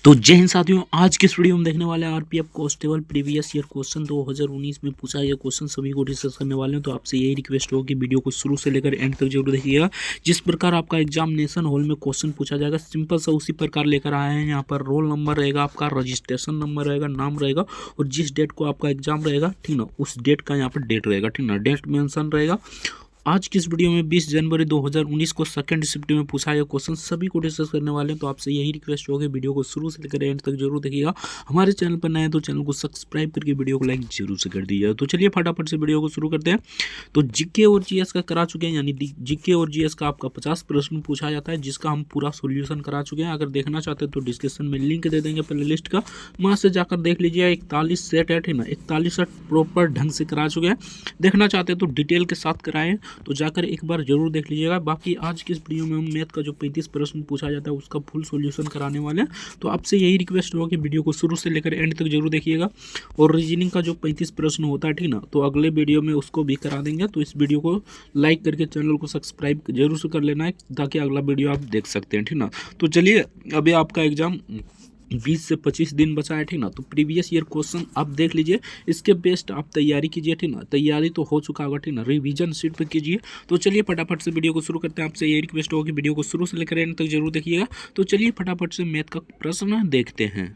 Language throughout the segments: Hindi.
तो जय हिंद साथियों, आज के इस वीडियो में देखने वाले RPF constable previous year question 2019 में पूछा ये क्वेश्चन सभी को डिस्कस करने वाले हैं। तो आपसे यही रिक्वेस्ट हो कि वीडियो को शुरू से लेकर एंड तक जरूर देखिएगा। जिस प्रकार आपका एग्जामिनेशन हॉल में क्वेश्चन पूछा जाएगा सिंपल सा उसी प्रकार लेकर आए हैं। यहाँ पर रोल नंबर रहेगा, आपका रजिस्ट्रेशन नंबर रहेगा, नाम रहेगा और जिस डेट को आपका एग्जाम रहेगा, ठीक ना, उस डेट का यहाँ पर डेट रहेगा, ठीक ना, डेट मेंशन रहेगा। आज की इस वीडियो में 20 जनवरी 2019 को सेकंड शिफ्ट में पूछा गया क्वेश्चन सभी को डिस्कस करने वाले हैं। तो आपसे यही रिक्वेस्ट होगी वीडियो को शुरू से लेकर एंड तक जरूर देखिएगा। हमारे चैनल पर नए हैं तो चैनल को सब्सक्राइब करके वीडियो को लाइक जरूर से कर दीजिएगा। तो चलिए फटाफट से वीडियो को शुरू करते हैं। तो जीके और जीएस का करा चुके हैं, यानी जीके और जीएस का आपका 50 प्रश्न पूछा जाता है, जिसका हम पूरा सोल्यूशन करा चुके हैं। अगर देखना चाहते हैं तो डिस्क्रिप्शन में लिंक दे देंगे प्ले लिस्ट का, वहाँ से जाकर देख लीजिए। 41 सेट है, ठीक ना, 41 सेट प्रॉपर ढंग से करा चुके हैं। देखना चाहते हैं तो डिटेल के साथ कराएं, तो जाकर एक बार जरूर देख लीजिएगा। बाकी आज की इस वीडियो में हम मैथ का जो 35 प्रश्न पूछा जाता है उसका फुल सॉल्यूशन कराने वाले हैं। तो आपसे यही रिक्वेस्ट होगा कि वीडियो को शुरू से लेकर एंड तक जरूर देखिएगा। और रीजनिंग का जो 35 प्रश्न होता है, ठीक ना, तो अगले वीडियो में उसको भी करा देंगे। तो इस वीडियो को लाइक करके चैनल को सब्सक्राइब जरूर से कर लेना है, ताकि अगला वीडियो आप देख सकते हैं, ठीक ना। तो चलिए, अभी आपका एग्जाम 20 से 25 दिन बचा है, ठीक ना। तो प्रीवियस ईयर क्वेश्चन आप देख लीजिए, इसके बेस्ट आप तैयारी कीजिए, ठीक ना। तैयारी तो हो चुका होगा, ठीक ना, रिवीजन शीट पे कीजिए। तो चलिए फटाफट से वीडियो को शुरू करते हैं। आपसे ये रिक्वेस्ट होगी कि वीडियो को शुरू से लेकर एंड तक जरूर देखिएगा। तो चलिए फटाफट से मैथ का प्रश्न देखते हैं।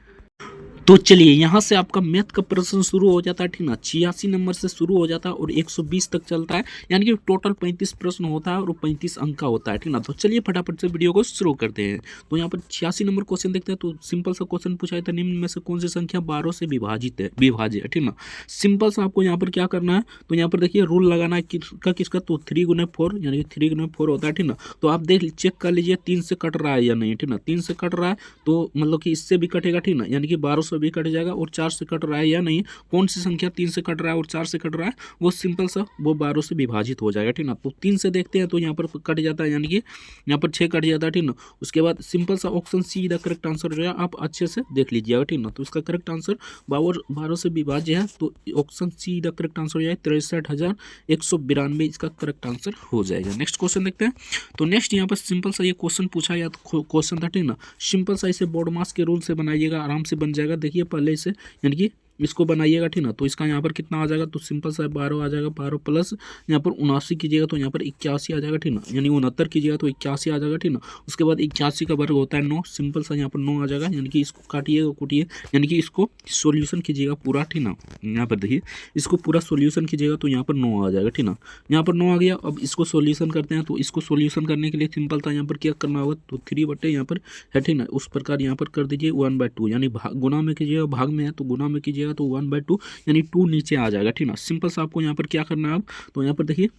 तो चलिए, यहाँ से आपका मैथ का प्रश्न शुरू हो जाता है, ठीक ना। 86 नंबर से शुरू हो जाता है और 120 तक चलता है, यानी कि टोटल 35 प्रश्न होता है और 35 अंक का होता है, ठीक ना। तो चलिए फटाफट से वीडियो को शुरू करते हैं। तो यहाँ पर 86 नंबर क्वेश्चन देखते हैं। तो सिंपल सा क्वेश्चन पूछा है, निम्न में से कौन सी संख्या 12 से विभाज्य है, ठीक ना। सिंपल सा आपको यहाँ पर क्या करना है, तो यहाँ पर देखिए रूल लगाना है किसका, तो 3 गुने 4, यानी कि 3 गुने 4 होता है, ठीक ना। तो आप चेक कर लीजिए 3 से कट रहा है या नहीं, ठीक ना। 3 से कट रहा है तो मतलब कि इससे भी कटेगा, ठीक ना, यानी कि 12 से भी कट जाएगा। और 4 से कट रहा है या नहीं, कौन सी संख्या 3 से कट रहा है और 4 से कट रहा है, वो सिंपल सा वो 12 से विभाजित हो जाएगा, ठीक ना। तो 3 से देखते हैं तो यहाँ पर कट जाता है, यानी कि यहाँ पर 6 कट जाता है, ठीक ना। उसके बाद सिंपल सा option see the correct answer जो है, आप अच्छे से देख लीजिएगा, ठीक ना। तो इसका करेक्ट आंसर 12 से विभाज्य है, तो option see the correct answer जो है 63,192 इसका करेक्ट आंसर हो जाएगा। नेक्स्ट क्वेश्चन देखते हैं। तो नेक्स्ट यहाँ पर सिंपल सा ये क्वेश्चन पूछा या क्वेश्चन था, ठीक ना। सिंपल सा इसे बोर्ड मास के रूल से बनाइएगा, आराम से बन जाएगा। देखिए पहले इसे, यानी कि इसको बनाइएगा, ठीक ना। तो इसका यहाँ पर कितना आ जाएगा, तो सिंपल सा 12 आ जाएगा, 12 प्लस यहाँ पर 79 कीजिएगा तो यहाँ पर 81 आ जाएगा, ठीक ना। यानी 69 कीजिएगा तो 81 आ जाएगा, ठीक ना। उसके बाद 81 का वर्ग होता है 9, सिंपल सा यहाँ पर 9 आ जाएगा, यानी कि इसको काटिएगा कूटिए, यानी कि इसको सोल्यूशन कीजिएगा पूरा, ठीक ना। यहाँ पर देखिए इसको पूरा सोल्यूशन कीजिएगा तो यहाँ पर 9 आ जाएगा, ठीक ना। यहाँ पर 9 आ गया। अब इसको सोल्यूशन करते हैं। तो इसको सोल्यूशन करने के लिए सिंपल था यहाँ पर क्या करना होगा, तो 3 बटे यहाँ पर है, ठीक ना, उस प्रकार यहाँ पर कर दीजिए 1/2, यानी गुना में कीजिएगा, भाग में है तो गुना में कीजिएगा तो 1/2, यानी 2 नीचे आ जाएगा, ठीक ना। सिंपल सा आपको यहाँ पर क्या करना है अब, तो यहाँ पर देखिए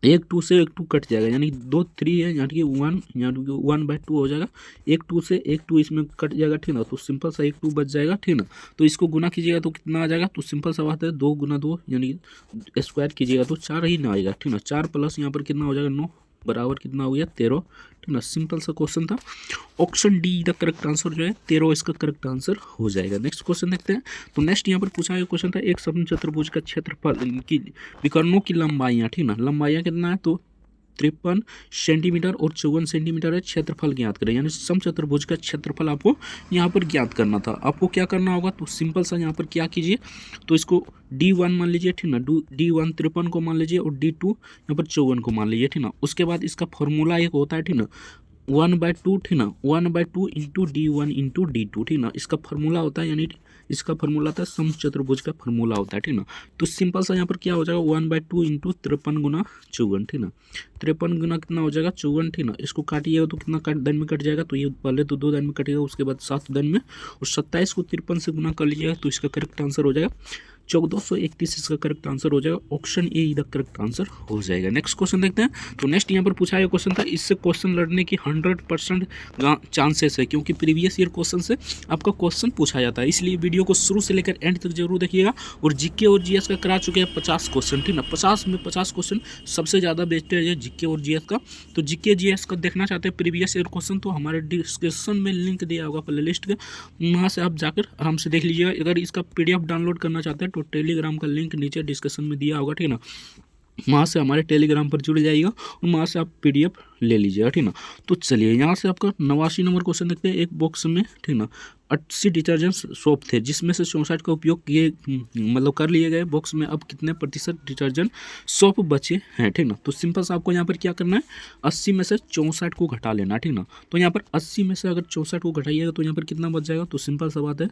1 2 से 1 2 कट जाएगा, यानी 2 3 है, यानी कि 1, यानी कि 1/2 हो जाएगा। 1 2 से 1 2 इसमें कट जाएगा, ठीक ना। तो सिंपल सा 1 2 बच जाएगा, ठीक ना। तो इसको गुना कीजिएगा तो कितना आ जाएगा, तो सिंपल सा बात है 2 गुना 2, यानी स्क्वायर कीजिएगा तो 4 ही ना आएगा, ठीक ना। 4 प्लस यहाँ पर कितना हो जाएगा 9 बराबर कितना हो गया 13, ठीक ना। सिंपल सा क्वेश्चन था। Option D the correct answer जो है 13 इसका करेक्ट आंसर हो जाएगा। नेक्स्ट क्वेश्चन देखते हैं। तो नेक्स्ट यहाँ पर पूछा गया क्वेश्चन था, एक समचतुर्भुज का क्षेत्रफल की विकर्णों की लंबाइयाँ, ठीक ना। लंबाइयाँ कितना है, तो 53 सेंटीमीटर और 54 सेंटीमीटर है। क्षेत्रफल ज्ञात करें, यानी समचतुर्भुज का क्षेत्रफल आपको यहाँ पर ज्ञात करना था। आपको क्या करना होगा, तो सिंपल सा यहाँ पर क्या कीजिए, तो इसको D1 मान लीजिए, ठीक ना। D1 53 को मान लीजिए और D2 यहाँ पर 54 को मान लीजिए, ठीक ना। उसके बाद इसका फॉर्मूला एक होता है, ठीक ना, 1/2, ठीक ना, 1/2 इंटू D1 इंटू D2, ठीक ना। इसका फॉर्मूला होता है, यानी इसका फॉर्मूला था समचतुर्भुज का फॉर्मूला होता है, ठीक ना। तो सिंपल सा यहाँ पर क्या हो जाएगा 1/2 इंटू 53 गुना 54, ठीक ना। 53 गुना कितना हो जाएगा 54, ठीक ना। इसको काटिएगा तो कितना दिन में कट जाएगा, तो ये पहले तो 2 दिन में कटेगा, उसके बाद 7 दिन में, और 27 को 53 से गुना कर लीजिएगा तो इसका करेक्ट आंसर हो जाएगा 1431 इसका करेक्ट आंसर हो जाएगा। Option A the correct answer हो जाएगा। नेक्स्ट क्वेश्चन देखते हैं। तो नेक्स्ट यहाँ पर पूछा गया क्वेश्चन था, इससे क्वेश्चन लड़ने की 100% चांसेस है, क्योंकि प्रीवियस ईयर क्वेश्चन से आपका क्वेश्चन पूछा जाता है, इसलिए वीडियो को शुरू से लेकर एंड तक जरूर देखिएगा। और जीके और जीएस का करा चुके हैं 50 क्वेश्चन, ठीक ना। 50 में 50 क्वेश्चन सबसे ज़्यादा बेस्ट है जीके और जीएस का। तो जीके जीएस का देखना चाहते हैं प्रीवियस ईयर क्वेश्चन, तो हमारे डिस्क्रिप्शन में लिंक दिया होगा प्ले लिस्ट का, वहाँ से आप जाकर आराम से देख लीजिएगा। अगर इसका PDF डाउनलोड करना चाहते हैं तो टेलीग्राम का लिंक नीचे डिस्क्रिप्शन में दिया होगा, ठीक ना। वहाँ से हमारे टेलीग्राम पर जुड़ जाइएगा और वहाँ से आप PDF ले लीजिएगा, ठीक ना। तो चलिए यहाँ से आपका 89 नंबर क्वेश्चन देखते हैं, एक बॉक्स में, ठीक ना, 80 डिटर्जेंट सोप थे, जिसमें से 64 का उपयोग किए मतलब कर लिए गए। बॉक्स में अब कितने प्रतिशत डिटर्जेंट सोप बचे हैं, ठीक ना। तो सिंपल सा आपको यहाँ पर क्या करना है, 80 में से 64 को घटा लेना, ठीक ना। तो यहाँ पर 80 में से अगर 64 को घटाइएगा तो यहाँ पर कितना बच जाएगा, तो सिंपल सा बात है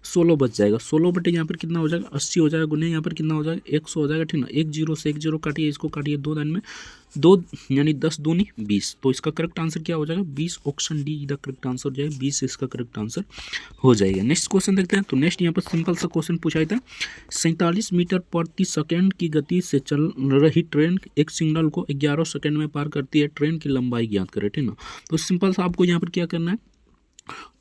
16 बच जाएगा। 16 बटे यहाँ पर कितना हो जाएगा, 80 हो जाएगा, गुने यहाँ पर कितना हो जाएगा 100 हो जाएगा, ठीक ना। 1 0 से 1 0 काटिए, इसको काटिए 2 लाइन में, 2 यानी 10 दूनी 20। तो इसका करेक्ट आंसर क्या हो जाएगा, 20। ऑप्शन डी इधर करेक्ट आंसर हो जाएगा, 20 इसका करेक्ट आंसर हो जाएगा। नेक्स्ट क्वेश्चन देखते हैं। तो नेक्स्ट यहाँ पर सिंपल सा क्वेश्चन पूछा था, 47 मीटर प्रति सेकंड की गति से चल रही ट्रेन एक सिग्नल को 11 सेकंड में पार करती है, ट्रेन की लंबाई ज्ञात करें, ठीक ना। तो सिंपल सा आपको यहाँ पर क्या करना है,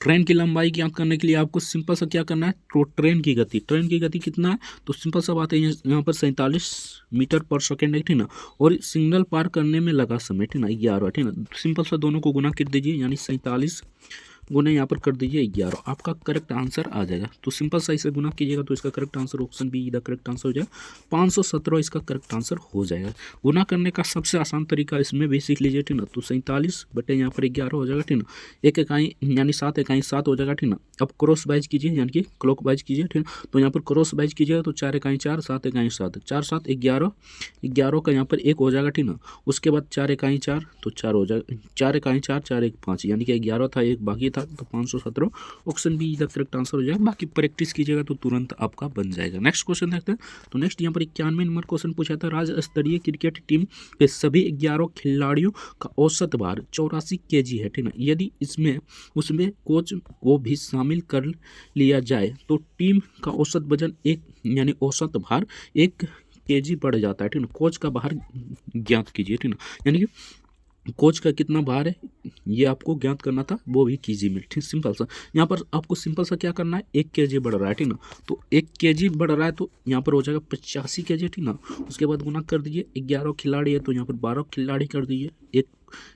ट्रेन की लंबाई ज्ञात करने के लिए आपको सिंपल सा क्या करना है, तो ट्रेन की गति कितना है, तो सिंपल सा बात है यहाँ पर 47 मीटर पर सेकेंड है, ठीक ना। और सिग्नल पार करने में लगा समय, ठीक ना, 11, ठीक ना। सिंपल सा दोनों को गुना कर दीजिए, यानी 47 गुना यहाँ पर कर दीजिए 11, आपका करेक्ट आंसर आ जाएगा। तो सिंपल सा इसे गुना कीजिएगा तो इसका करेक्ट आंसर ऑप्शन बी इधर करेक्ट आंसर हो जाएगा, 517 इसका करेक्ट आंसर हो जाएगा। गुना करने का सबसे आसान तरीका इसमें भी सीख लीजिए, ठीक ना। तो 47 बटे यहाँ पर 11 हो जाएगा, ठीक ना। 1 इकाई यानी 7 इकाई 7 हो जाएगा, ठीक ना। अब क्रॉस वाइज कीजिए, यानी कि क्लॉक वाइज कीजिए, ठीक है। तो यहाँ पर क्रॉस वाइज कीजिएगा तो 4 इकाई 4, 7 इकाई 7, 4 7 11, 11 का यहाँ पर 1 हो जाएगा, ठीक ना। उसके बाद 4 इकाई 4 तो 4 हो जाएगा, 4 इकाई 4, 4 1 5, यानी कि 11 था, 1 बाकी था, तो 517 ऑप्शन बी इधर करेक्ट आंसर हो जाएगा। बाकी प्रैक्टिस कीजिएगा तो तुरंत आपका बन जाएगा। नेक्स्ट क्वेश्चन देखते हैं। तो नेक्स्ट यहाँ पर 91 नंबर क्वेश्चन पूछा था, राज्य स्तरीय क्रिकेट टीम के सभी 11 खिलाड़ियों का औसत भार 84 kg है, ठीक ना। यदि उसमें कोच को भी शामिल कर लिया जाए तो टीम का औसत वजन यानी औसत भार 1 kg बढ़ जाता है, ठीक ना। कोच का भार ज्ञात कीजिए, ठीक ना, यानी कि कोच का कितना भार है ये आपको ज्ञात करना था, वो भी केजी में, ठीक। सिंपल सा यहाँ पर आपको सिंपल सा क्या करना है, 1 kg बढ़ रहा है, ठीक ना। तो 1 kg बढ़ रहा है तो यहाँ पर हो जाएगा 85 kg, ठीक ना। उसके बाद गुना कर दीजिए, 11 खिलाड़ी है तो यहाँ पर 12 खिलाड़ी कर दीजिए,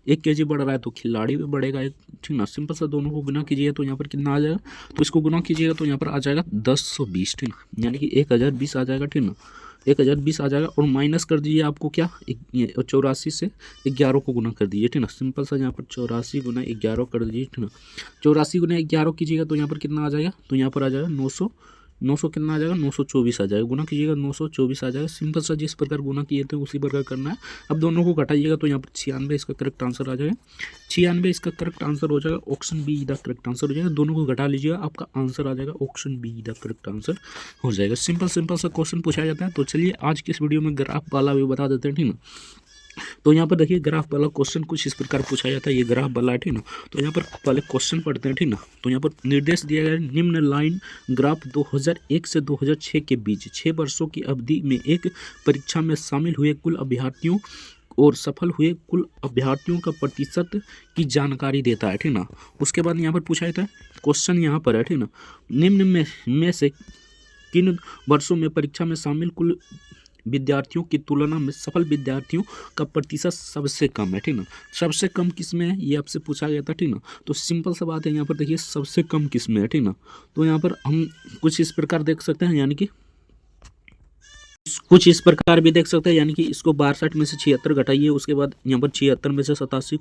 1 kg बढ़ रहा है तो खिलाड़ी भी बढ़ेगा एक, ठीक ना। सिंपल सा दोनों को गुना कीजिए तो यहाँ पर कितना आ जाएगा, तो इसको गुना कीजिएगा तो यहाँ पर आ जाएगा 1020, ठीक ना, यानी कि 1020 आ जाएगा, ठीक ना। 1020 आ जाएगा और माइनस कर दीजिए आपको क्या, 84 से 11 को गुना कर दीजिए, ठीक ना। सिंपल सा यहाँ पर 84 गुना 11 कर दीजिए, ठीक ना। 84 गुना 11 कीजिएगा तो यहाँ पर कितना आ जाएगा, तो यहाँ पर आ जाएगा 900 कितना आ जाएगा, 924 आ जाएगा। गुना कीजिएगा 924 आ जाएगा। सिंपल सा जिस प्रकार गुना किए थे उसी प्रकार करना है। अब दोनों को घटाइएगा तो यहाँ पर 96 इसका करेक्ट आंसर आ जाएगा, 96 इसका करेक्ट आंसर हो जाएगा। ऑप्शन बी इधर करेक्ट आंसर हो जाएगा। दोनों को घटा लीजिएगा, आपका आंसर आ जाएगा ऑप्शन बी इधर करेक्ट आंसर हो जाएगा। सिंपल सा क्वेश्चन पूछा जाता है। तो चलिए आज की इस वीडियो में ग्राफ वाला भी बता देते हैं, ठीक ना। तो यहाँ पर देखिए ग्राफ वाला क्वेश्चन कुछ इस प्रकार पूछा जाता है, ये ग्राफ वाला है, ठीक ना। तो यहाँ पर पहले क्वेश्चन पढ़ते हैं, ठीक ना। तो यहाँ पर निर्देश दिया गया है, निम्न लाइन ग्राफ 2001 से 2006 के बीच 6 वर्षों की अवधि में एक परीक्षा में शामिल हुए कुल अभ्यर्थियों और सफल हुए कुल अभ्यर्थियों का प्रतिशत की जानकारी देता है, ठीक ना। उसके बाद यहाँ पर पूछा जाता है, क्वेश्चन यहाँ पर है, ठीक ना, निम्न में से किन वर्षों में परीक्षा में शामिल कुल विद्यार्थियों की तुलना में सफल विद्यार्थियों का प्रतिशत सबसे कम है, ठीक ना। सबसे कम किस में है ये आपसे पूछा गया था, ठीक ना। तो सिंपल सा बात है, यहाँ पर देखिए सबसे कम किस में है, ठीक ना। तो यहाँ पर हम कुछ इस प्रकार देख सकते हैं, यानी कि कुछ इस प्रकार भी देख सकते हैं, यानी कि इसको 62 में से 76 घटाइए, उसके बाद यहाँ पर 76 में से 87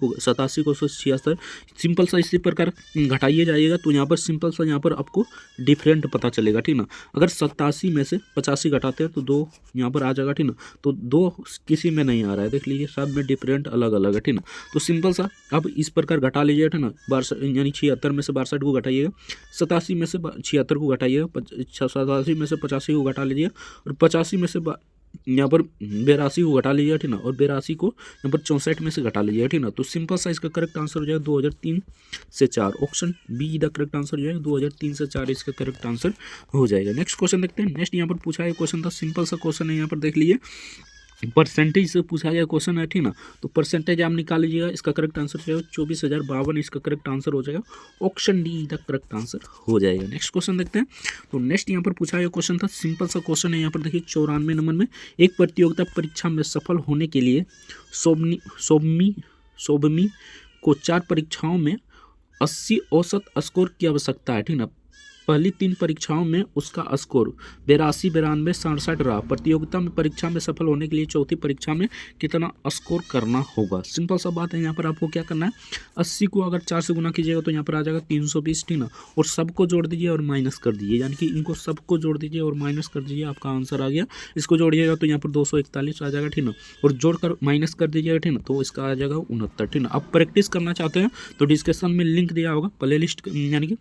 को 76 सिंपल सा इसी प्रकार घटाइए जाइएगा तो यहाँ पर सिंपल सा यहाँ पर आपको डिफरेंट पता चलेगा, ठीक ना। अगर 87 में से 85 घटाते हैं तो 2 यहाँ पर आ जाएगा, ठीक ना। तो 2 किसी में नहीं आ रहा है, देख लीजिए सब में डिफरेंट अलग अलग है, ठीक ना। तो सिंपल सा अब इस प्रकार घटा लीजिए, ठीक ना। 62 यानी 76 में से 62 को घटाइएगा, 87 में से 76 को घटाइएगा, 87 में से 85 को घटा लीजिए और 85 में से यहाँ पर 82 को घटा लीजिए, ठीक ना। और 82 को यहाँ पर 64 में से घटा लीजिए, ठीक ना। तो सिंपल सा इसका करेक्ट आंसर हो जाएगा 2003 से 4। ऑप्शन बी इधर करेक्ट आंसर हो जाएगा, 2003 से 4 इसका करेक्ट आंसर हो जाएगा। नेक्स्ट क्वेश्चन देखते हैं। नेक्स्ट यहाँ पर पूछा है क्वेश्चन था, सिंपल सा क्वेश्चन है, यहाँ पर देख लीजिए परसेंटेज से पूछा गया क्वेश्चन है, ठीक ना। तो परसेंटेज आप निकाल लीजिएगा, इसका करेक्ट आंसर हो जाएगा 24,052 इसका करेक्ट आंसर हो जाएगा। Option D the correct answer हो जाएगा। नेक्स्ट क्वेश्चन देखते हैं। तो नेक्स्ट यहाँ पर पूछा गया क्वेश्चन था, सिंपल सा क्वेश्चन है, यहाँ पर देखिए 94 नंबर में, एक प्रतियोगिता परीक्षा में सफल होने के लिए सोबमी को 4 परीक्षाओं में 80 औसत स्कोर की आवश्यकता है, ठीक ना। पहली 3 परीक्षाओं में उसका स्कोर 82, 92, 67 रहा। प्रतियोगिता में परीक्षा में सफल होने के लिए चौथी परीक्षा में कितना स्कोर करना होगा। सिंपल सा बात है, यहाँ पर आपको क्या करना है, 80 को अगर 4 से गुना कीजिएगा तो यहाँ पर आ जाएगा 320, ठीक ना, और सबको जोड़ दीजिए और माइनस कर दीजिए, यानी कि इनको सबको जोड़ दीजिए और माइनस कर दीजिए, आपका आंसर आ गया। इसको जोड़िएगा तो यहाँ पर 241 आ जाएगा, ठीक ना, और जोड़कर माइनस कर दीजिएगा, ठीक ना, तो इसका आ जाएगा 69, ठीक ना। अब प्रैक्टिस करना चाहते हैं तो डिस्क्रिप्शन में लिंक दिया होगा प्ले लिस्ट यानी कि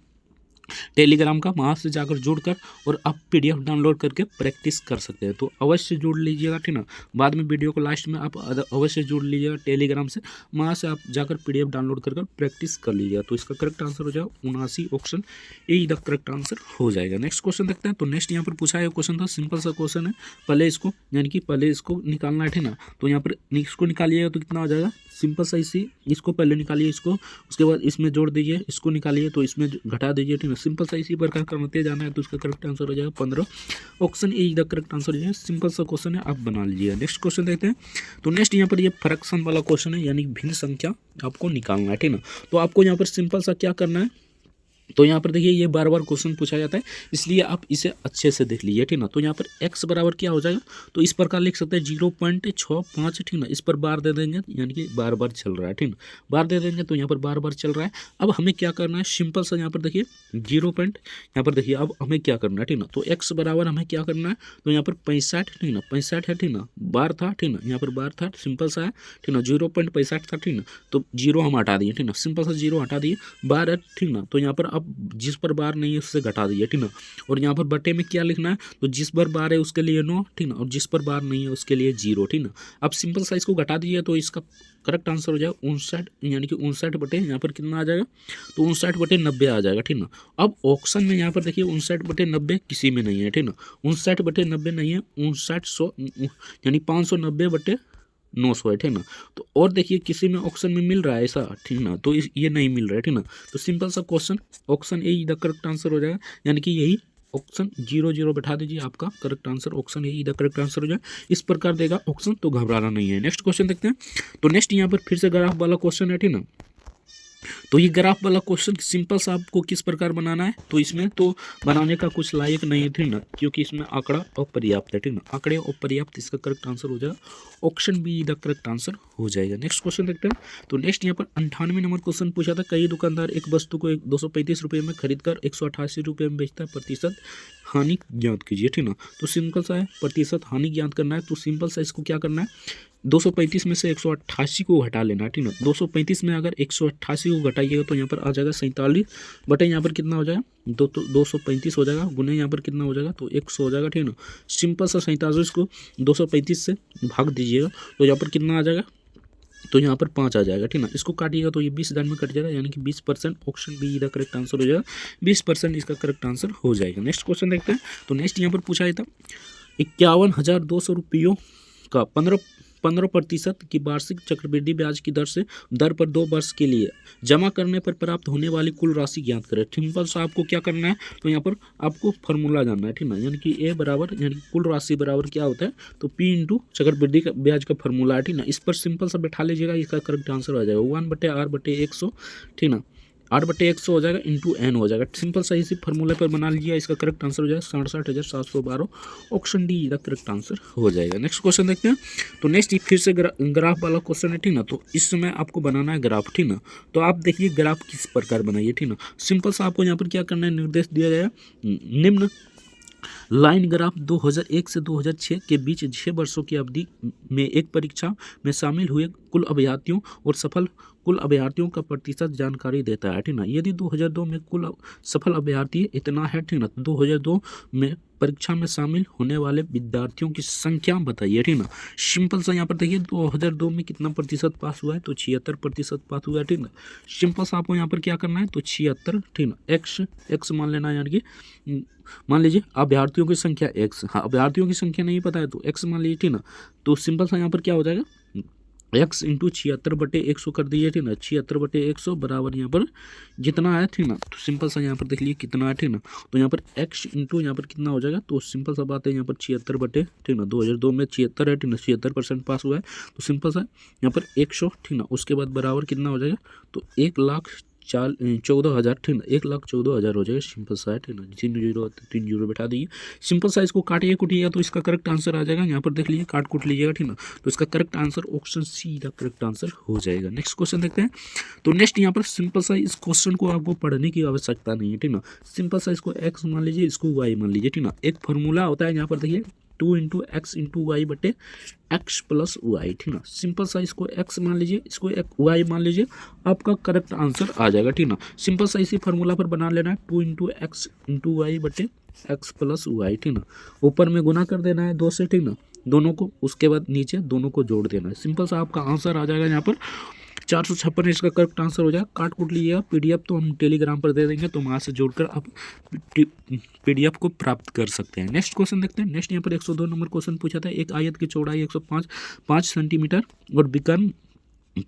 टेलीग्राम का, वहाँ से जाकर जुड़कर और आप PDF डाउनलोड करके प्रैक्टिस कर सकते हैं। तो अवश्य जुड़ लीजिएगा, ठीक ना। बाद में वीडियो को लास्ट में आप अवश्य जुड़ लीजिएगा टेलीग्राम से, वहाँ से आप जाकर PDF डाउनलोड कर प्रैक्टिस कर लीजिएगा। तो इसका करेक्ट आंसर हो जाएगा 79, option A the correct answer हो जाएगा। नेक्स्ट क्वेश्चन देखते हैं। तो नेक्स्ट यहाँ पर पूछा है क्वेश्चन था, सिंपल सा क्वेश्चन है, पहले इसको यानी कि पहले इसको निकालना है, ठीक ना। तो यहाँ पर इसको निकालिएगा तो कितना हो जाएगा, सिंपल सा इसी इसको पहले निकालिए इसको, उसके बाद इसमें जोड़ दीजिए, इसको निकालिए तो इसमें घटा दीजिए, ठीक है। सिंपल सा इसी प्रकार करते जाना है। तो इसका करेक्ट आंसर हो जाएगा 15, option A the correct answer हो जाएगा। सिंपल सा क्वेश्चन है, आप बना लीजिए। नेक्स्ट क्वेश्चन देखते हैं। तो नेक्स्ट यहाँ पर ये फ्रैक्शन वाला क्वेश्चन है, यानी भिन्न संख्या आपको निकालना है, ठीक ना। तो आपको यहाँ पर सिंपल सा क्या करना है, तो यहाँ पर देखिए ये बार बार क्वेश्चन पूछा जाता है, इसलिए आप इसे अच्छे से देख लीजिए, ठीक ना। तो यहाँ पर x बराबर क्या हो जाएगा, तो इस प्रकार लिख सकते हैं 0.65, ठीक ना। इस पर बार दे देंगे, यानी कि बार बार चल रहा है, ठीक ना, बार दे देंगे तो यहाँ पर बार बार चल रहा है। अब हमें क्या करना है, सिंपल सा यहाँ पर देखिए 0 पॉइंट, यहाँ पर देखिए अब हमें क्या करना है, ठीक ना। तो x बराबर हमें क्या करना है, तो यहाँ पर 65, ठीक ना, 65 है, ठीक ना, बार था, ठीक ना, यहाँ पर बार था, सिंपल सा है, ठीक ना, 0.65 था, ठीक ना, तो 0 हम हटा दिए, ठीक ना, सिंपल सा 0 हटा दिए, बार है, ठीक ना। तो यहाँ पर अब जिस पर बार नहीं है उससे घटा दीजिए, ठीक ना, और यहाँ पर बटे में क्या लिखना है, तो जिस पर बार है उसके लिए 9, ठीक ना, और जिस पर बार नहीं है उसके लिए 0, ठीक ना। अब सिंपल सा इसको घटा दीजिए तो इसका करेक्ट आंसर हो जाएगा 59, यानी कि 59 बटे यहाँ पर कितना आ जाएगा, तो 59 बटे 90 आ जाएगा, ठीक ना। अब ऑप्शन में यहाँ पर देखिए 59 बटे 90 किसी में नहीं है, ठीक ना, 59 बटे 90 नहीं है, 5900 यानी 590 बटे 900 है, ठीक ना। तो और देखिए किसी में ऑप्शन में मिल रहा है ऐसा, ठीक ना, तो ये नहीं मिल रहा है, ठीक ना। तो सिंपल सा question option A the correct answer हो जाएगा, यानी कि यही ऑप्शन 0 बैठा दीजिए, आपका correct answer option A the correct answer हो जाए। इस प्रकार देगा ऑप्शन, तो घबराना नहीं है। नेक्स्ट क्वेश्चन देखते हैं। तो नेक्स्ट यहाँ पर फिर से ग्राफ वाला क्वेश्चन है, ठीक ना। तो ये ग्राफ वाला क्वेश्चन सिंपल सा आपको किस प्रकार बनाना है, तो इसमें तो बनाने का कुछ लायक नहीं है, ठीक ना, क्योंकि इसमें आंकड़ा अपर्याप्त है, ठीक ना, आंकड़े अपर्याप्त, इसका करेक्ट आंसर हो जाएगा option be the correct answer हो जाएगा। नेक्स्ट क्वेश्चन देखते हैं। तो नेक्स्ट यहाँ पर 98 नंबर क्वेश्चन पूछा था, कई दुकानदार एक वस्तु को 235 रुपये में खरीदकर 188 रुपये में बेचता है, प्रतिशत हानि ज्ञात कीजिए, ठीक ना। तो सिंपल सा है, प्रतिशत हानि ज्ञात करना है। तो सिंपल सा इसको क्या करना है, 235 में से 188 को घटा लेना है, ठीक ना। 235 में अगर 188 को घटाइएगा तो यहाँ पर आ जाएगा 47 बटे यहाँ पर कितना हो जाएगा, 235 हो जाएगा, गुने यहाँ पर कितना हो जाएगा, तो 100 हो जाएगा, ठीक ना। सिंपल सा 47 को 235 से भाग दीजिएगा तो यहाँ पर कितना आ जाएगा, तो यहाँ पर 5 आ जाएगा, ठीक ना। इसको काटिएगा तो ये 20,000 में कट जाएगा, यानी कि 20%, option be the correct answer हो जाएगा, 20% इसका करेक्ट आंसर हो जाएगा। नेक्स्ट क्वेश्चन देखते हैं। तो नेक्स्ट यहाँ पर पूछा है था 51,200 रुपयों का 15% की वार्षिक चक्रवृद्धि ब्याज की दर पर 2 वर्ष के लिए जमा करने पर प्राप्त होने वाली कुल राशि ज्ञात करें। सिंपल सा आपको क्या करना है, तो यहाँ पर आपको फार्मूला जानना है, ठीक ना, यानी कि ए बराबर यानी कि कुल राशि बराबर क्या होता है, तो पी इंटू चक्रवृद्धि का ब्याज का फार्मूला है, ठीक ना। इस पर सिंपल सा बैठा लीजिएगा, इसका करेक्ट आंसर आ जाएगा 1/r/100, ठीक ना, 8/100 हो जाएगा इंटू एन हो जाएगा। सिंपल सा इसी फार्मूले पर बना लीजिए, इसका करेक्ट आंसर हो जाएगा 67,712, option D the correct answer हो जाएगा। नेक्स्ट क्वेश्चन देखते हैं। तो नेक्स्ट फिर से ग्राफ वाला क्वेश्चन है, ठीक ना। तो इस समय आपको बनाना है ग्राफ, ठीक ना। तो आप देखिए ग्राफ किस प्रकार बनाइए, ठीक ना। सिंपल सा आपको यहाँ पर क्या करना है, निर्देश दिया जाएगा, निम्न लाइन ग्राफ 2001 से 2006 के बीच 6 वर्षों की अवधि में एक परीक्षा में शामिल हुए कुल अभ्यर्थियों और सफल कुल अभ्यर्थियों का प्रतिशत जानकारी देता है, ठीक ना। यदि 2002 में कुल सफल अभ्यर्थी इतना है, ठीक ना, तो 2002 में परीक्षा में शामिल होने वाले विद्यार्थियों की संख्या बताइए, ठीक ना। सिंपल सा यहाँ पर देखिए 2002 में कितना प्रतिशत पास हुआ है, तो 76% पास हुआ है, ठीक ना। सिंपल सा आपको यहाँ पर क्या करना है, तो 76, ठीक ना, एक्स मान लेना है, यानी कि मान लीजिए अभ्यर्थियों की संख्या x, हाँ अभ्यर्थियों की संख्या नहीं पता है तो x मान लीजिए, ठीक ना। तो सिंपल सा यहाँ पर क्या हो जाएगा, x इंटू 76/100 कर दीजिए, ठीक ना। 76/100 बराबर यहाँ पर जितना है, ठीक ना। तो सिंपल सा यहाँ पर देख लीजिए कितना है, ठीक ना। तो यहाँ पर x इंटू यहाँ पर कितना हो जाएगा, तो सिंपल सा बात है यहाँ पर 76 ठीक ना, 2002 में 76 है, ठीक ना, 76% पास हुआ है। तो सिंपल सा यहाँ पर 100, ठीक ना, उसके बाद बराबर कितना हो जाएगा, तो 1,00,000 14,000, ठीक ना, 1,14,000 हो जाएगा। सिंपल सा है, ठीक ना, 3 जीरो बैठा दिए। सिंपल सा इसको काटिए कुटिएगा तो इसका करेक्ट आंसर आ जाएगा। यहाँ पर देख लीजिए, काट कुट लीजिएगा, ठीक ना, तो इसका करेक्ट आंसर ऑप्शन सी का करेक्ट आंसर हो जाएगा। नेक्स्ट क्वेश्चन देखते हैं। तो नेक्स्ट यहाँ पर सिंपल सा इस क्वेश्चन को आपको पढ़ने की आवश्यकता नहीं है, ठीक ना। सिंपल सा इसको एक्स मान लीजिए, इसको वाई मान लीजिए, ठीक ना। एक फॉर्मूला होता है यहाँ पर देखिए 2 × x × y बटे x + y, ठीक ना। सिंपल सा इसको x मान लीजिए, इसको एक y मान लीजिए, आपका करेक्ट आंसर आ जाएगा, ठीक ना। सिंपल सा इसी फार्मूला पर बना लेना है 2 × x × y बटे x + y, ठीक ना। ऊपर में गुना कर देना है 2 से, ठीक ना, दोनों को। उसके बाद नीचे दोनों को जोड़ देना है। सिंपल सा आपका आंसर आ जाएगा यहाँ पर 456 इसका करेक्ट आंसर हो जाएगा। काट कूट लीजिएगा। पीडीएफ तो हम टेलीग्राम पर दे देंगे, तो वहाँ से जोड़कर आप पीडीएफ को प्राप्त कर सकते हैं। नेक्स्ट क्वेश्चन देखते हैं। नेक्स्ट यहाँ पर 102 नंबर क्वेश्चन पूछा था। एक आयत की चौड़ाई 105 सेंटीमीटर और विकर्ण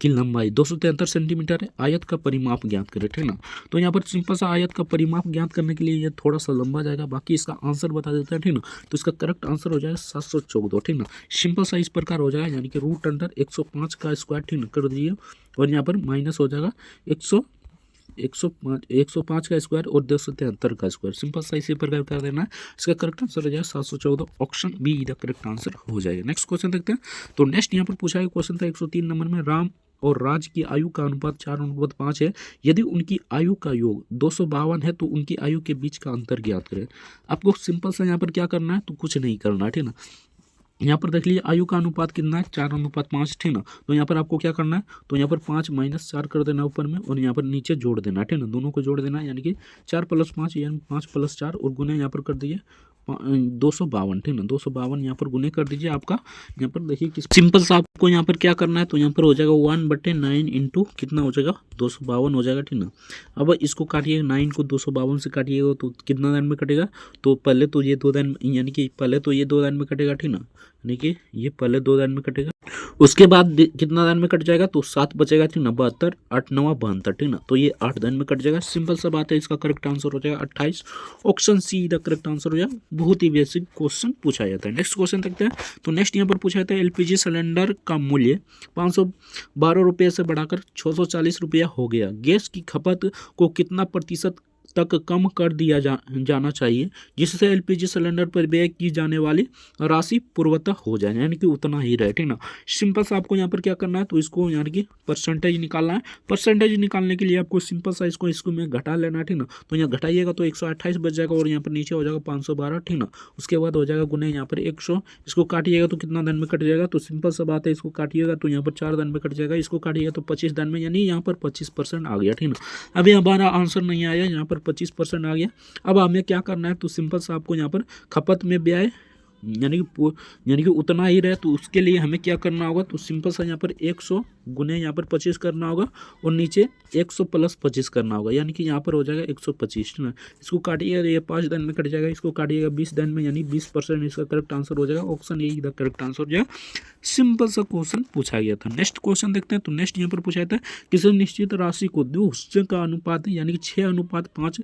की लंबाई 273 सेंटीमीटर है। आयत का परिमाप ज्ञात करें, ठीक ना। तो यहाँ पर सिंपल सा आयत का परिमाप ज्ञात करने के लिए ये थोड़ा सा लंबा जाएगा, बाकी इसका आंसर बता देता है, ठीक ना। तो इसका करेक्ट आंसर हो जाएगा 714, ठीक ना। सिंपल सा इस प्रकार हो जाएगा, यानी कि √105 का स्क्वायर, ठीक ना, कर दीजिए, और यहाँ पर माइनस हो जाएगा 105 का स्क्वायर और 273 का स्क्वायर। सिंपल सा इसी प्रकार कर देना है। इसका करेक्ट आंसर हो जाएगा 714, option be the correct answer हो जाएगा। नेक्स्ट क्वेश्चन देखते हैं। तो नेक्स्ट यहाँ पर पूछा गया क्वेश्चन था 103 नंबर में। राम और राज की आयु का अनुपात 4:5 है। यदि उनकी आयु का योग 252 है तो उनकी आयु के बीच का अंतर ज्ञात करें। आपको सिंपल सा यहाँ पर क्या करना है, तो कुछ नहीं करना है, ठीक ना। यहाँ पर देख लीजिए आयु का अनुपात कितना है, 4:5, ठीक ना। तो यहाँ पर आपको क्या करना है, तो यहाँ पर 5 - 4 कर देना ऊपर में, और यहाँ पर नीचे जोड़ देना है, ठीक ना। दोनों को जोड़ देना है, यानी कि 4 + 5 यानी 5 + 4, और गुने यहाँ पर कर दीजिए 252, ठीक ना। 252 यहाँ पर गुने कर दीजिए। आपका यहाँ पर देखिए किस सिंपल सा आपको यहाँ पर क्या करना है, तो यहाँ पर हो जाएगा 1/9 इंटू कितना हो जाएगा, 252 हो जाएगा, ठीक ना। अब इसको काटिए, 9 को 252 से काटिएगा तो कितना दान में कटेगा, तो पहले तो ये 2 दान, यानी कि पहले तो ये 2 दान में कटेगा, ठीक ना, यानी कि ये पहले 2 दान में कटेगा। उसके बाद कितना दान में कट जाएगा, तो 7 बचेगा, ठीक ना। 72, 8 × 9 = 72, ठीक ना। तो ये 8 दान में कट जाएगा। सिंपल सा बात है, इसका करेक्ट आंसर हो जाएगा 28, option see the correct answer हो जाएगा। बहुत ही बेसिक क्वेश्चन पूछा जाता है। नेक्स्ट क्वेश्चन देखते हैं। तो नेक्स्ट यहाँ पर पूछा जाता है एलपीजी सिलेंडर का मूल्य 512 रुपये से बढ़ाकर 640 रुपया हो गया। गैस की खपत को कितना प्रतिशत तक कम कर दिया जाना चाहिए जिससे एलपीजी सिलेंडर पर व्यय की जाने वाली राशि पूर्वतः हो जाए, यानी कि उतना ही रहे, ठीक ना। सिंपल सा आपको यहाँ पर क्या करना है, तो इसको यानी कि परसेंटेज निकालना है। परसेंटेज निकालने के लिए आपको सिंपल सा इसको में घटा लेना है, ठीक ना। तो यहाँ घटाइएगा तो 128 बच जाएगा, और यहाँ पर नीचे हो जाएगा 512, ठीक ना। उसके बाद हो जाएगा गुने यहाँ पर 100, इसको काटिएगा तो कितना दिन में कट जाएगा, तो सिंपल सा बात है, इसको काटिएगा तो यहाँ पर 4 दिन में कट जाएगा, इसको काटिएगा तो 25 दिन में, यानी यहाँ पर 25% आ गया, ठीक ना। अभी हमारा आंसर नहीं आया, यहाँ पर 25% आ गया। अब हमें क्या करना है, तो सिंपल सा आपको यहाँ पर खपत में व्यय यानी कि उतना ही रहे, तो उसके लिए हमें क्या करना होगा, तो सिंपल सा यहाँ पर 100 गुने यहाँ पर 25 करना होगा, और नीचे 100 + 25 करना होगा, यानी कि यहाँ पर हो जाएगा 125, ठीक ना। इसको काटिएगा, ये 5 दिन में कट जाएगा, इसको काटिएगा 20 दिन में, यानी 20% इसका करेक्ट आंसर हो जाएगा। Option A the correct answer हो जाएगा। सिंपल सा क्वेश्चन पूछा गया था। नेक्स्ट क्वेश्चन देखते हैं। तो नेक्स्ट यहाँ पर पूछा था किसी निश्चित राशि को 2 हिस्से का अनुपात यानी कि 6:5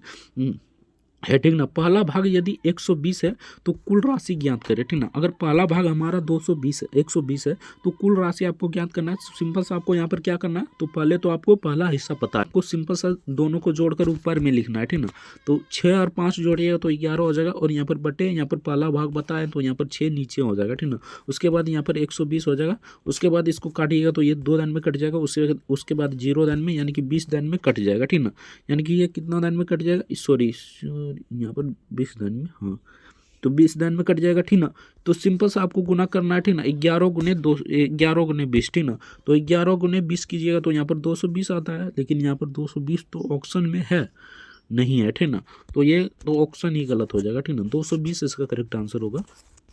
है, ठीक ना। पहला भाग यदि 120 है तो कुल राशि ज्ञात करें, ठीक ना। अगर पहला भाग हमारा 120 है तो कुल राशि आपको ज्ञात करना है। सिंपल सा आपको यहाँ पर क्या करना है, तो पहले तो आपको पहला हिस्सा पता है, आपको सिंपल सा दोनों को जोड़कर ऊपर में लिखना है, ठीक ना। तो 6 और 5 जोड़िएगा तो 11 हो जाएगा, और यहाँ पर बटे यहाँ पर पहला भाग बताए तो यहाँ पर 6 नीचे हो जाएगा, ठीक ना। उसके बाद यहाँ पर 120 हो जाएगा। उसके बाद इसको काटिएगा तो ये 2 दिन में कट जाएगा, उसके बाद 0 दिन में, यानी कि 20 दिन में कट जाएगा, ठीक ना। यानी कि ये कितना दिन में कट जाएगा, सॉरी यहाँ पर 20 दिन में, हाँ, तो 20 दिन में कट जाएगा, ठीक ना। तो सिंपल सा आपको गुना करना है, ठीक ना। 11 गुने 20, ठीक ना। तो 11 गुने 20 कीजिएगा तो यहाँ पर 220 आता है, लेकिन यहाँ पर 220 तो ऑप्शन में है नहीं है, ठीक ना। तो ये तो ऑप्शन ही गलत हो जाएगा, ठीक ना। 220 इसका करेक्ट आंसर होगा,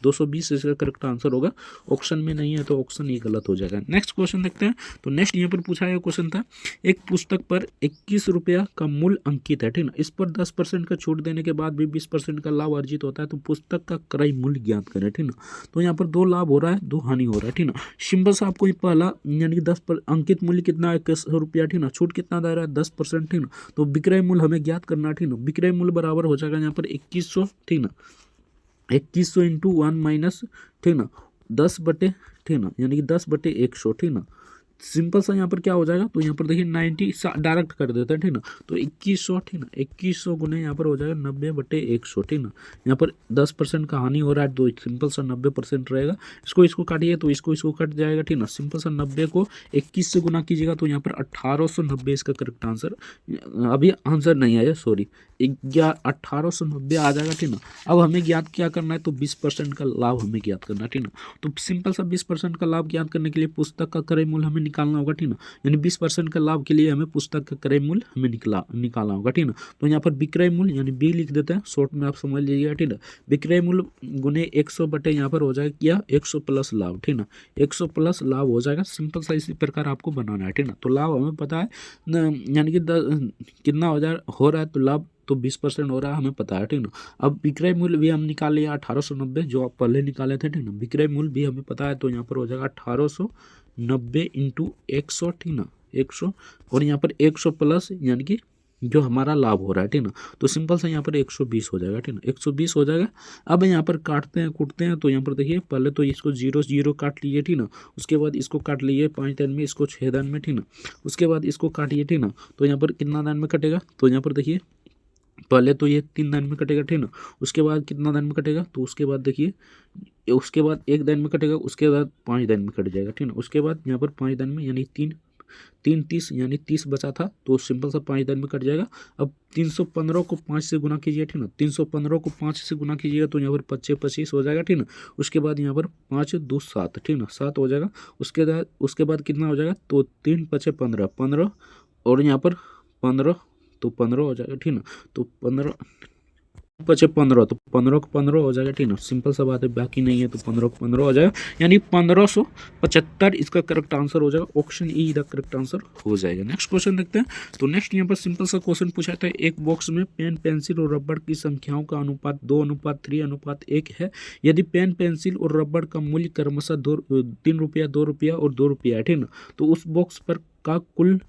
220 इसका करेक्ट आंसर होगा। ऑप्शन में नहीं है तो ऑप्शन ही गलत हो जाएगा। नेक्स्ट क्वेश्चन देखते हैं। तो नेक्स्ट यहाँ पर पूछा गया क्वेश्चन था एक पुस्तक पर 21 रुपया का मूल्य अंकित है, ठीक ना। इस पर 10% का छूट देने के बाद भी 20% का लाभ अर्जित होता है, तो पुस्तक का क्रय मूल्य ज्ञात करें, ठीक ना। तो यहाँ पर 2 लाभ हो रहा है, 2 हानि हो रहा है, ठीक ना। सिंपल से आपको पहला यानी कि 10 पर अंकित मूल्य कितना है, 21 रुपया, ठीक ना। छूट कितना दे रहा है, 10%, ठीक ना। तो विक्रय मूल्य हमें ज्ञात करना है, ठीक ना। विक्रय मूल्य बराबर हो जाएगा यहाँ पर 2100, ठीक ना। 2100 × 1 - ठीक ना 10 बटे, ठीक ना, यानी कि 10/100, ठीक ना। सिंपल सा यहाँ पर क्या हो जाएगा, तो यहाँ पर देखिए 90 डायरेक्ट कर देते हैं, ठीक ना। तो 2100, ठीक ना, 2100 गुने यहाँ पर हो जाएगा 90/100, ठीक ना। यहाँ पर 10% का हानि हो रहा है, तो सिंपल सा 90% रहेगा। इसको काटिए तो इसको कट जाएगा, ठीक ना। सिंपल सा 90 को 21 से गुना कीजिएगा तो यहाँ पर 1890 इसका करेक्ट आंसर, अभी आंसर नहीं आया, सॉरी, 1890 आ जाएगा, ठीक ना। अब हमें ज्ञात क्या करना है, तो 20% का लाभ हमें ज्ञात करना है, ठीक ना। तो सिंपल सा 20% का लाभ ज्ञात करने के लिए पुस्तक का क्रय मूल्य हमें निकालना होगा, ठीक ना। यानी 20% का लाभ के लिए हमें पुस्तक का क्रय मूल्य हमें निकालना होगा, ठीक ना। तो यहाँ पर विक्रय मूल्य यानी बी लिख देते हैं, शॉर्ट में आप समझ लीजिएगा, ठीक ना। विक्रय मूल्य गुने 100 बटे यहाँ पर हो जाएगा क्या, 100 प्लस लाभ, ठीक ना। 100 प्लस लाभ हो जाएगा। सिंपल सा इसी प्रकार आपको बनाना है, ठीक ना। तो लाभ हमें पता है यानी कि कितना हो रहा है, तो लाभ तो 20% हो रहा है, हमें पता है, ठीक ना। अब विक्रय मूल्य भी हम निकाल लिया 1890, जो आप पहले निकाले थे, ठीक ना। विक्रय मूल्य भी हमें पता है, तो यहाँ पर हो जाएगा 1890 इंटू 100, ठीक ना, 100, और यहाँ पर 100 प्लस यानी कि जो हमारा लाभ हो रहा है, ठीक ना। तो सिंपल सा यहाँ पर 120 हो जाएगा, ठीक ना, 120 हो जाएगा। अब यहाँ पर काटते हैं कूटते हैं, तो यहाँ पर देखिए पहले तो इसको 0 काट लीजिए, ठीक ना। उसके बाद इसको काट लीजिए 5 दान में, इसको 6 दान में, ठीक ना। उसके बाद इसको काटिए, ठीक ना। तो यहाँ पर कितना दान में कटेगा, तो यहाँ पर देखिए पहले तो ये 3 दान में कटेगा, ठीक ना। उसके बाद कितना दान में कटेगा, तो उसके बाद देखिए, उसके बाद 1 दान में कटेगा, उसके बाद 5 दान में कट जाएगा, ठीक ना। उसके बाद यहाँ पर 5 दान में यानी 3 30 यानी 30 बचा था, तो सिंपल सा 5 दान में कट जाएगा। अब 315 को 5 से गुना कीजिए, ठीक ना। 315 को 5 से गुना कीजिएगा तो यहाँ पर 25 हो जाएगा, ठीक ना। उसके बाद यहाँ पर 5 2 7, ठीक ना, 7 हो जाएगा। उसके बाद कितना हो जाएगा, तो 3 5 15 और यहाँ पर 15, तो 15 हो जाएगा, ठीक ना। तो 15 5 15, तो 15 को 15 हो जाएगा, ठीक ना। सिंपल सा बात है, बाकी नहीं है, तो 15 को 15 हो जाएगा, यानी 1575 इसका करेक्ट आंसर हो जाएगा। Option E the correct answer हो जाएगा। नेक्स्ट क्वेश्चन देखते हैं। तो नेक्स्ट यहाँ पर सिंपल सा क्वेश्चन पूछा था, एक बॉक्स में पेन पेंसिल और रबड़ की संख्याओं का अनुपात 2:3:1 है। यदि पेन पेंसिल और रबड़ का मूल्य क्रमशः 3 रुपया, 2 रुपया और 2 रुपया है, ठीक ना। तो उस बॉक्स पर का कुल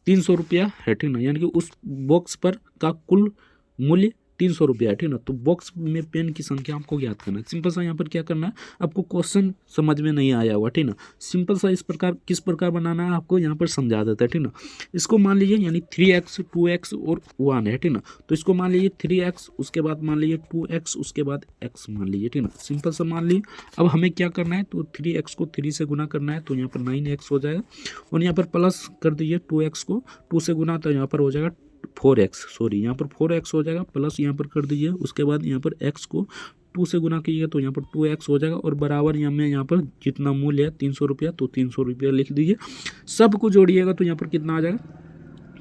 300 रुपया है, ठीक ना। यानी कि उस बॉक्स पर का कुल मूल्य 300 रुपया है, ठीक ना। तो बॉक्स में पेन की संख्या आपको ज्ञात करना है। सिंपल सा यहाँ पर क्या करना है, आपको क्वेश्चन समझ में नहीं आया हुआ, ठीक ना। सिंपल सा किस प्रकार बनाना है आपको यहाँ पर समझा देता है, ठीक ना। इसको मान लीजिए यानी 3x 2x और 1 है, ठीक ना। तो इसको मान लीजिए 3x, उसके बाद मान लीजिए 2x, उसके बाद x मान लीजिए, ठीक ना। सिंपल सा मान लीजिए। अब हमें क्या करना है, तो 3x को 3 से गुना करना है, तो यहाँ पर 9x हो जाएगा, और यहाँ पर प्लस कर दीजिए 2x को 2 से गुना, तो यहाँ पर हो जाएगा 4x, सॉरी यहाँ पर 4x हो जाएगा, प्लस यहाँ पर कर दीजिए। उसके बाद यहाँ पर x को 2 से गुना कीजिएगा तो यहाँ पर 2x हो जाएगा, और बराबर यहाँ पर जितना मूल्य है 300 रुपया, तो 300 रुपया लिख दीजिए। सबको जोड़िएगा तो यहाँ पर कितना आ जाएगा,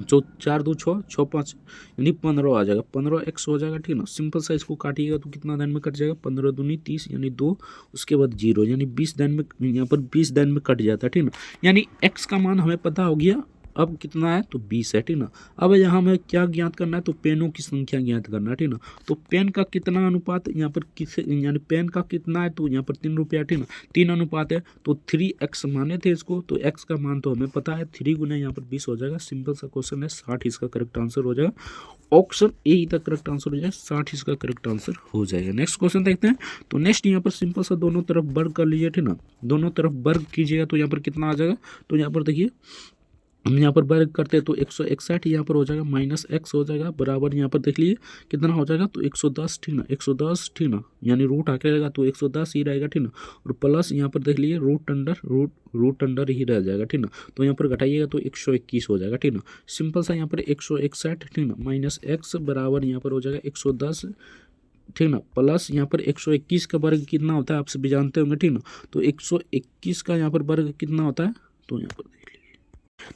जो 4 2 6 6 5 यानी 15 आ जाएगा, 15x हो जाएगा, ठीक ना। सिंपल सा इसको काटिएगा तो कितना दान में कट जाएगा, 15 दूनी 30 यानी 2, उसके बाद 0 यानी 20 दान में, यहाँ पर 20 दान में कट जाता है, ठीक ना। यानी x का मान हमें पता हो गया, अब कितना है, तो 20 है, ठीक ना। अब यहाँ हमें क्या ज्ञात करना है, तो पेनों की संख्या ज्ञात करना है, ठीक ना। तो पेन का कितना अनुपात यहाँ पर यानी पेन का कितना है, तो यहाँ पर 3 रुपया, ठीक ना, 3 अनुपात है, तो 3x माने थे इसको, तो x का मान तो हमें पता है, 3 गुना यहाँ पर 20 हो जाएगा। सिंपल सा क्वेश्चन है, 60 इसका करेक्ट आंसर हो जाएगा। ऑप्शन ए तक करेक्ट आंसर हो जाएगा, 60 इसका करेक्ट आंसर हो जाएगा। नेक्स्ट क्वेश्चन देखते हैं। तो नेक्स्ट यहाँ पर सिंपल सा दोनों तरफ वर्ग कर लीजिए, ठीक ना। दोनों तरफ वर्ग कीजिएगा तो यहाँ पर कितना आ जाएगा, तो यहाँ पर देखिए हम यहाँ पर वर्ग करते हैं तो 161 यहाँ पर हो जाएगा, माइनस x हो जाएगा, बराबर यहाँ पर देख लीजिए कितना हो जाएगा, तो 110, ठीक ना, 110, ठीक ना, यानी रूट आके रहेगा तो 110 ही रहेगा, ठीक ना। और प्लस यहाँ पर देख लीजिए रूट अंडर ही रह जाएगा, ठीक ना। तो यहाँ पर घटाइएगा तो 121 हो जाएगा, ठीक ना। सिंपल सा यहाँ पर 161, ठीक ना, माइनस x बराबर यहाँ पर हो जाएगा 110, ठीक ना, प्लस यहाँ पर 121 का वर्ग कितना होता है आप सभी जानते होंगे, ठीक ना। तो 121 का यहाँ पर वर्ग कितना होता है, तो यहाँ पर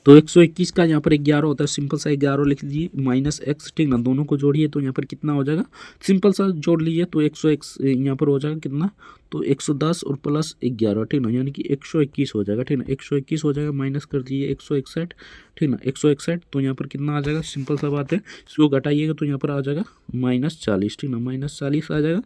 तो 121 का यहाँ पर 11 होता है। सिंपल सा 11 लिख लीजिए, माइनस x, ठीक ना, दोनों को जोड़िए तो यहाँ पर कितना हो जाएगा, सिंपल सा जोड़ लीजिए तो 101 यहाँ पर हो जाएगा कितना, तो 110 और प्लस 11, ठीक ना, यानी कि 121 हो जाएगा, ठीक ना। 121 हो जाएगा, माइनस कर दीजिए 161, ठीक ना, 161, तो यहाँ पर कितना आ जाएगा, सिंपल सा बात है, इसको घटाइएगा तो यहाँ पर आ जाएगा -40, ठीक ना, -40 आ जाएगा।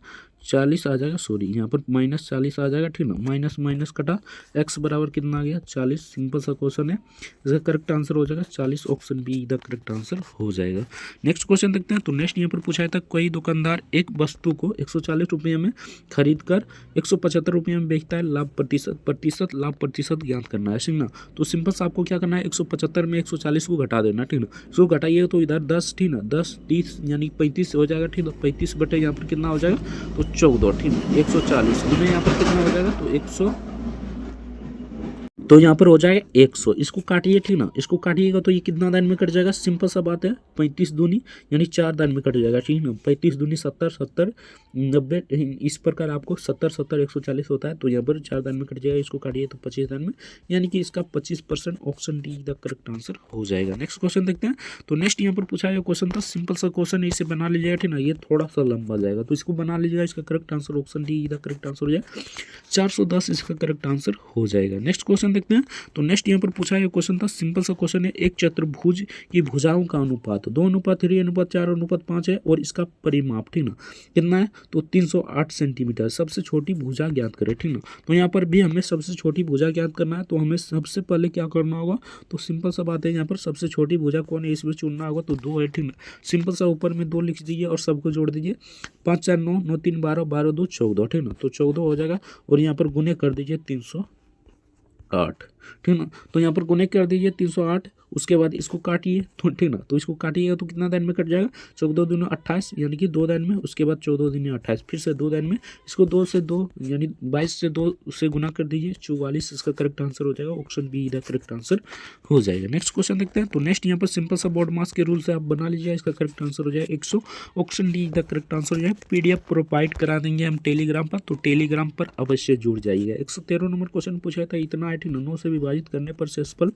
40 आ जाएगा, सॉरी यहाँ पर -40 आ जाएगा, ठीक ना। माइनस माइनस कटा, x बराबर कितना आ गया 40। सिंपल सा क्वेश्चन है, इसका करेक्ट आंसर हो जाएगा 40। Option be the correct answer हो जाएगा। नेक्स्ट क्वेश्चन देखते हैं। तो नेक्स्ट यहाँ पर पूछा था, कोई दुकानदार एक वस्तु को 140 रुपये में खरीद कर 175 रुपये में बेचता है, लाभ प्रतिशत लाभ प्रतिशत ज्ञात करना है, ठीक ना। तो सिंपल से आपको क्या करना है, 175 में 140 को घटा देना, ठीक ना। इसको घटाइएगा तो इधर 10, ठीक ना, 10 30 यानी 35 हो जाएगा, ठीक ना। 35 बटे यहाँ पर कितना हो जाएगा, तो 14, ठीक है। 140 में यहाँ पर कितना हो जाएगा, तो 100, तो यहाँ पर हो जाएगा 100। इसको काटिए, ठीक ना। इसको काटिएगा तो ये कितना दान में कट जाएगा, सिंपल सा बात है, 35 दूनी यानी 4 दान में कट जाएगा, ठीक ना। 35 दूनी 70, 70 90, इस प्रकार आपको 70 70 140 होता है, तो यहाँ पर 4 दान में कट जाएगा। इसको काटिए तो 25 दान में, यानी कि इसका 25%। Option D the correct answer हो जाएगा। नेक्स्ट क्वेश्चन देखते हैं। तो नेक्स्ट यहाँ पर पूछा गया क्वेश्चन था, सिंपल सा क्वेश्चन है, इसे बना लीजिएगा, ठीक ना। ये थोड़ा सा लंबा जाएगा, तो इसको बना लीजिएगा। इसका correct answer option D the correct answer हो जाएगा, 410 इसका करेक्ट आंसर हो जाएगा। नेक्स्ट क्वेश्चन देखते हैं। तो नेक्स्ट यहाँ पर पूछा गया क्वेश्चन था, सिंपल सा क्वेश्चन है, एक चतुर्भुज की भुजाओं का अनुपात 2:3:4:5 है और इसका परिमाप, ठीक ना, कितना है, तो 308 सेंटीमीटर। सबसे छोटी भुजा ज्ञात करें, ठीक ना। तो यहाँ पर भी हमें सबसे छोटी भुजा ज्ञात करना है, तो हमें सबसे पहले क्या करना होगा, तो सिंपल सा बात है, यहाँ पर सबसे छोटी भुजा कौन है इसमें चुनना होगा, तो 2 है, ठीक ना। सिंपल सा ऊपर में 2 लिख दीजिए और सबको जोड़ दीजिए, 5 4 9, 9 3 12, 12 2 14, ठीक ना। तो 14 हो जाएगा और यहाँ पर गुने कर दीजिए 308, ठीक ना। तो यहाँ पर गुने कर दीजिए 308, उसके बाद इसको काटिए, तो ठीक ना। तो इसको काटिएगा तो कितना दिन में कट जाएगा, 14 दूनी 28 यानी कि 2 दिन में, उसके बाद 14 दूनी 28, फिर से 2 दिन में, इसको 2 से 2 यानी 22 से 2 से गुना कर दीजिए, 44 इसका करेक्ट आंसर हो जाएगा। Option be the correct answer हो जाएगा। नेक्स्ट क्वेश्चन देखते हैं। तो नेक्स्ट यहाँ पर सिंपल सा बोर्ड मास के रूल से आप बना लीजिए, इसका करेक्ट आंसर हो जाएगा 100। Option D the correct answer हो जाएगा। PDF प्रोवाइड करा देंगे हम टेलीग्राम पर, तो टेलीग्राम पर अवश्य जुड़ जाइएगा। 113 नंबर क्वेश्चन पूछा था, इतना 8 9 से विभाजित करने पर शेषफल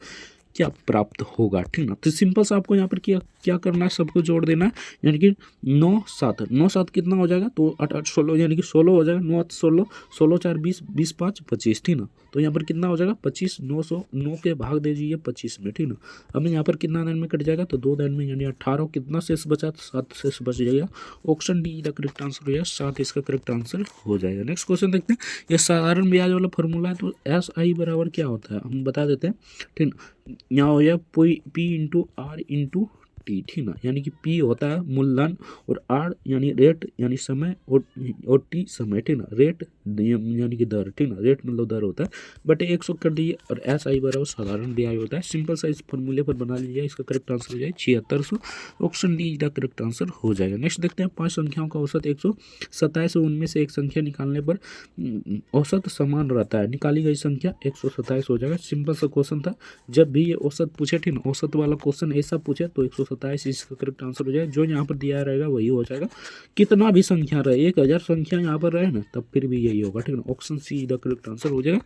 क्या प्राप्त होगा, ठीक ना। तो सिंपल से आपको यहाँ पर क्या करना है, सबको जोड़ देना है, यानी कि 9 7 9 7 कितना हो जाएगा, तो 8 8 16 यानी कि 16 हो जाएगा। 9 8 16, 16 4 20, 20 5 25, ठीक ना। तो यहाँ पर कितना हो जाएगा 25, 909 के भाग दे दीजिए 25 में, ठीक ना। अब यहाँ पर कितना दिन में कट जाएगा, तो 2 दिन में, यानी 18। कितना शेष बचा, 7 शेष बच जाएगा। Option D the correct answer हो जाएगा, 7 इसका करेक्ट आंसर हो जाएगा। नेक्स्ट क्वेश्चन देखते हैं। यह साधारण ब्याज वाला फॉर्मूला है, तो SI बराबर क्या होता है हम बता देते हैं, ठीक ना। यहाँ हो जाए P/R/T, ठीक ना। यानी कि P होता है मूलधन और R यानी रेट यानी समय और T समय, ठीक ना। रेट यानी कि दर, ठीक ना। रेट मतलब दर होता है, बटे 100 कर दीजिए और SI बराबर साधारण ब्याज होता है। सिंपल सा इस फॉर्मूले पर बना लीजिए, इसका करेक्ट आंसर हो जाए 7600। Option D the correct answer हो जाएगा। नेक्स्ट देखते हैं। 5 संख्याओं का औसत 127 है, उनमें से एक संख्या निकालने पर औसत समान रहता है, निकाली गई संख्या 127 हो जाएगा। सिंपल सा क्वेश्चन था, जब भी ये औसत पूछे, ठीक ना, औसत वाला क्वेश्चन ऐसा पूछे तो 127 इसका करेक्ट आंसर हो जाएगा। जो यहाँ पर दिया रहेगा वही हो जाएगा, कितना भी संख्या रहे, 1000 संख्या यहाँ पर रहे ना, तब फिर भी यही होगा, ठीक ना। Option see the correct answer हो जाएगा।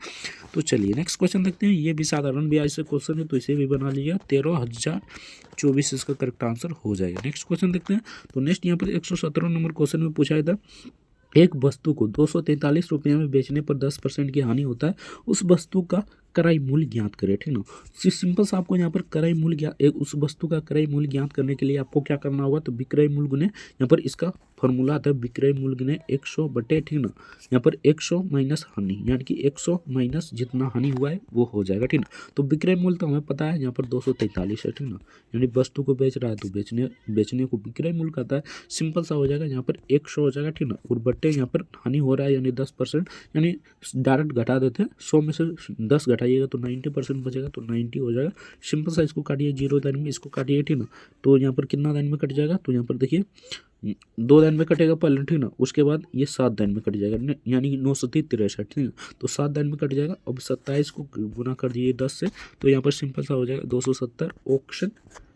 तो चलिए नेक्स्ट क्वेश्चन देखते हैं। ये भी साधारण ब्याज से क्वेश्चन है, तो इसे भी बना लीजिए। 13,024 इसका करेक्ट आंसर हो जाएगा। नेक्स्ट क्वेश्चन देखते हैं। तो नेक्स्ट यहाँ पर 117 नंबर क्वेश्चन में पूछा था, एक वस्तु को 243 रुपये में बेचने पर 10% की हानि होता है, उस वस्तु का क्रय मूल्य ज्ञात करें, ठीक ना। सिंपल सा आपको यहाँ पर क्रय मूल्य उस वस्तु का क्रय मूल्य ज्ञात करने के लिए आपको क्या करना होगा, तो विक्रय मूल्य गुने, यहाँ पर इसका फॉर्मूला आता है विक्रय मूल्य गुने 100 बटे, ठीक ना। यहाँ पर 100 माइनस हानि, यानी कि 100 माइनस जितना हानि हुआ है वो हो जाएगा, ठीक ना। तो विक्रय मूल्य तो हमें पता है यहाँ पर 243 है, ठीक ना। यानी वस्तु को बेच रहा है तो बेचने को विक्रय मूल्य कहता है। सिंपल सा हो जाएगा, यहाँ पर 100 हो जाएगा, ठीक ना। और बटे यहाँ पर हानि हो रहा है यानी 10%, यानी डायरेक्ट घटा देते हैं, 100 में से 10 घटाइएगा तो 90% बचेगा, तो 90 हो जाएगा। सिंपल सा इसको काटिए 0 दिन में, इसको काटिए, ठीक ना। तो यहाँ पर कितना दिन में कट जाएगा, तो यहाँ पर देखिए 2 दिन में कटेगा पहले, ठीक ना। उसके बाद ये 7 दिन में कट जाएगा, यानी कि 963, ठीक है। तो 7 दिन में कट जाएगा। अब 27 को गुना कर दीजिए 10 से, तो यहाँ पर सिंपल सा हो जाएगा 270। Option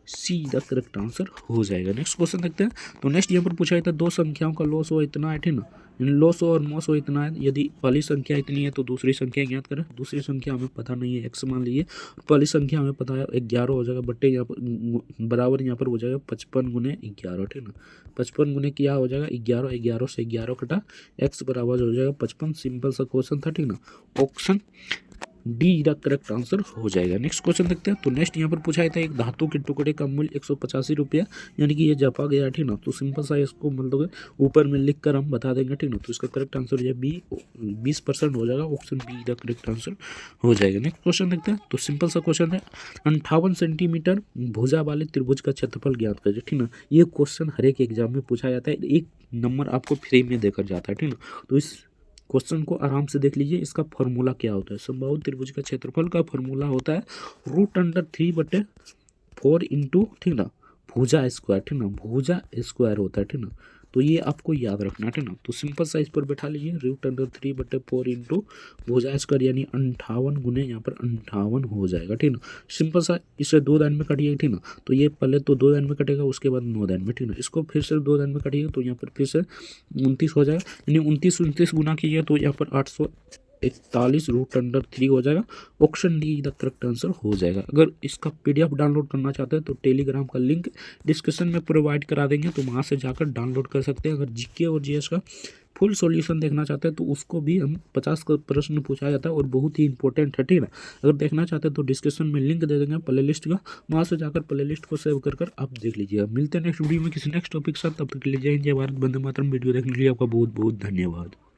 see the correct answer हो जाएगा। नेक्स्ट क्वेश्चन देखते हैं। तो नेक्स्ट यहाँ पर पूछा है था, 2 संख्याओं का लॉस हो इतना है, ठीक ना। लॉस और मॉस हो इतना है, यदि पहली संख्या इतनी है तो दूसरी संख्या ज्ञात करें। दूसरी संख्या हमें पता नहीं है, x मान लीजिए। पहली संख्या हमें पता है 11 हो जाएगा, बट्टे यहाँ पर बराबर यहाँ पर हो जाएगा 55 गुने 11, ठीक ना। 55 गुने क्या हो जाएगा 11, 11 से 11 कटा, x बराबर हो जाएगा 55। सिंपल सा क्वेश्चन था, ठीक ना। Option D the correct answer हो जाएगा। नेक्स्ट क्वेश्चन देखते हैं। तो नेक्स्ट यहाँ पर पूछा था एक धातु के टुकड़े का मूल्य 185 रुपया, यानी कि ये जपा गया, ठीक ना। तो सिंपल सा इसको मतलब ऊपर में लिख कर हम बता देंगे, ठीक ना। तो इसका करेक्ट आंसर ये बी 20% हो जाएगा, option be the correct answer हो जाएगा। नेक्स्ट क्वेश्चन देखते हैं। तो सिंपल सा क्वेश्चन है 58 सेंटीमीटर भुजा वाले त्रिभुज का क्षेत्रफल ज्ञात करिए, ठीक ना। ये क्वेश्चन हर एक एग्जाम में पूछा जाता है, एक नंबर आपको फ्री में देकर जाता है, ठीक ना। तो इस क्वेश्चन को आराम से देख लीजिए। इसका फॉर्मूला क्या होता है। समबाहु त्रिभुज का क्षेत्रफल का फॉर्मूला होता है √3/4 इंटू, ठीक ना, भुजा स्क्वायर, ठीक ना, भुजा स्क्वायर होता है, ठीक ना। तो ये आपको याद रखना है, ठीक ना। तो सिंपल सा इस पर बैठा लीजिए, √3/4 इंटू भुजा स्क्वायर, यानी 58 गुने यहाँ पर 58 हो जाएगा, ठीक ना। सिंपल सा इसे 2 दान में काटिए, ठीक ना। तो ये पहले तो 2 दान में कटेगा, उसके बाद 9 दान में, ठीक ना। इसको फिर से 2 दान में काटिएगा तो यहाँ पर फिर से 29 हो जाएगा, यानी 29 गुना कीजिए तो यहाँ पर 841 √3 हो जाएगा। Option D the correct answer हो जाएगा। अगर इसका PDF डाउनलोड करना चाहते हैं तो टेलीग्राम का लिंक डिस्क्रिप्शन में प्रोवाइड करा देंगे, तो वहाँ से जाकर डाउनलोड कर सकते हैं। अगर जीके और जीएस का फुल सॉल्यूशन देखना चाहते हैं तो उसको भी हम 50 का प्रश्न पूछा जाता है और बहुत ही इंपॉर्टेंट है, ठीक है। अगर देखना चाहते हैं तो डिस्क्रिप्शन में लिंक दे देंगे प्ले लिस्ट का, वहाँ से जाकर प्ले लिस्ट को सेव कर आप देख लीजिएगा। मिलते हैं नेक्स्ट वीडियो में किसी नेक्स्ट टॉपिक के साथ। तब तक के लिए जय हिंद, जय भारत, वंदे मातरम। वीडियो देखने के लिए आपका बहुत बहुत धन्यवाद।